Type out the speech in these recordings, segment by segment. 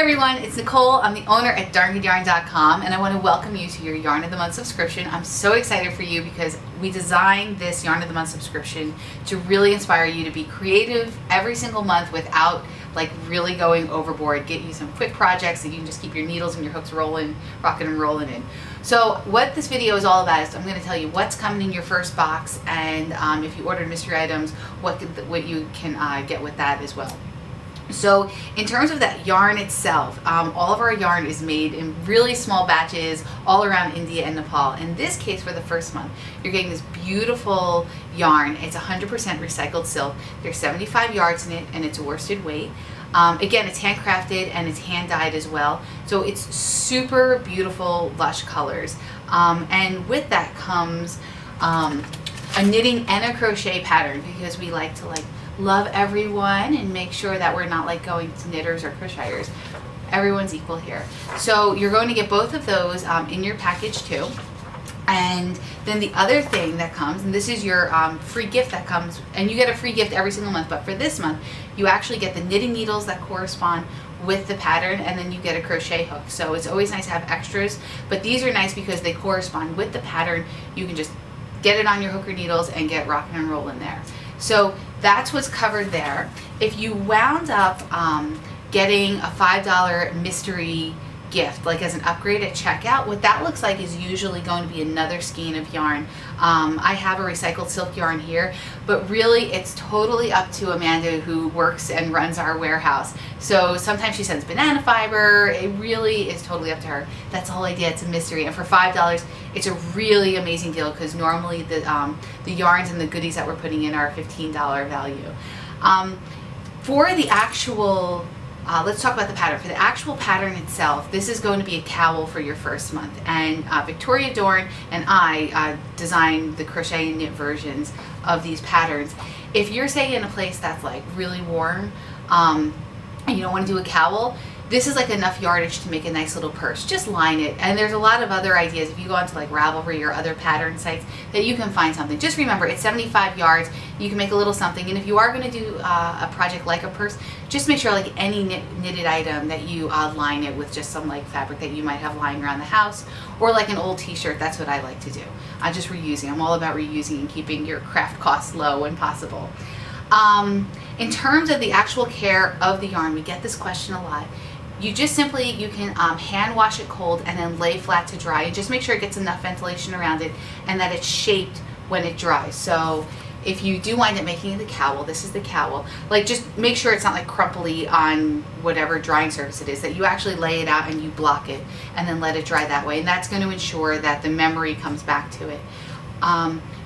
everyone, it's Nicole. I'm the owner at darngoodyarn.com and I want to welcome you to your Yarn of the Month subscription. I'm so excited for you because we designed this Yarn of the Month subscription to really inspire you to be creative every single month without like really going overboard. Get you some quick projects that you can just keep your needles and your hooks rolling, rocking and rolling in. So what this video is all about is I'm going to tell you what's coming in your first box, and if you ordered mystery items, what you can get with that as well. So in terms of that yarn itself, all of our yarn is made in really small batches all around India and Nepal. In this case, for the first month, you're getting this beautiful yarn. It's 100% recycled silk. There's 75 yards in it and it's a worsted weight. Again, it's handcrafted and it's hand dyed as well. So it's super beautiful, lush colors. And with that comes a knitting and a crochet pattern, because we like to love everyone and make sure that we're not going to knitters or crocheters. Everyone's equal here. So you're going to get both of those in your package too. And then the other thing that comes, and this is your free gift that comes, and you get a free gift every single month, but for this month you actually get the knitting needles that correspond with the pattern, and then you get a crochet hook. So it's always nice to have extras, but these are nice because they correspond with the pattern. You can just get it on your hook or needles and get rocking and rolling there. So that's what's covered there. If you wound up getting a $5 mystery gift, like as an upgrade at checkout, what that looks like is usually going to be another skein of yarn. I have a recycled silk yarn here, but really it's totally up to Amanda, who works and runs our warehouse. So sometimes she sends banana fiber. It really is totally up to her. That's the whole idea. It's a mystery, and for $5 it's a really amazing deal, because normally the yarns and the goodies that we're putting in are a $15 value. For the actual let's talk about the pattern. For the actual pattern itself, this is going to be a cowl for your first month, and Victoria Dorn and I designed the crochet and knit versions of these patterns. If you're, say, in a place that's really warm and you don't want to do a cowl, this is enough yardage to make a nice little purse. Just line it, and there's a lot of other ideas if you go onto Ravelry or other pattern sites that you can find something. Just remember, it's 75 yards. You can make a little something, and if you are going to do a project like a purse, just make sure any knitted item that you line it with just some fabric that you might have lying around the house, or an old t-shirt. That's what I like to do. I'm just reusing. I'm all about reusing and keeping your craft costs low when possible. In terms of the actual care of the yarn, we get this question a lot. You just simply, you can hand wash it cold and then lay flat to dry, and just make sure it gets enough ventilation around it and that it's shaped when it dries. So if you do wind up making the cowl, this is the cowl, just make sure it's not crumply on whatever drying surface it is, that you actually lay it out and you block it and then let it dry that way, and that's going to ensure that the memory comes back to it.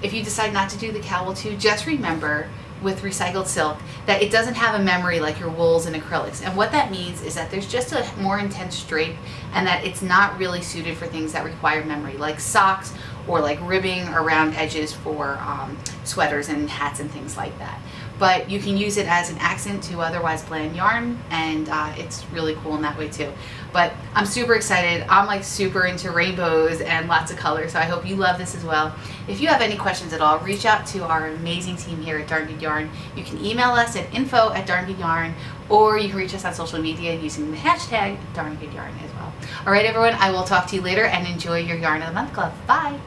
If you decide not to do the cowl too, just remember with recycled silk that it doesn't have a memory like your wools and acrylics, and what that means is that there's just a more intense drape, and that it's not really suited for things that require memory, like socks or ribbing around edges for sweaters and hats and things like that. But you can use it as an accent to otherwise bland yarn, and it's really cool in that way too. But I'm super excited. I'm super into rainbows and lots of colors, so I hope you love this as well. If you have any questions at all, reach out to our amazing team here at Darn Good Yarn. You can email us at info@darngoodyarn, or you can reach us on social media using the hashtag DarnGoodYarn as well. All right, everyone, I will talk to you later, and enjoy your Yarn of the Month Club. Bye.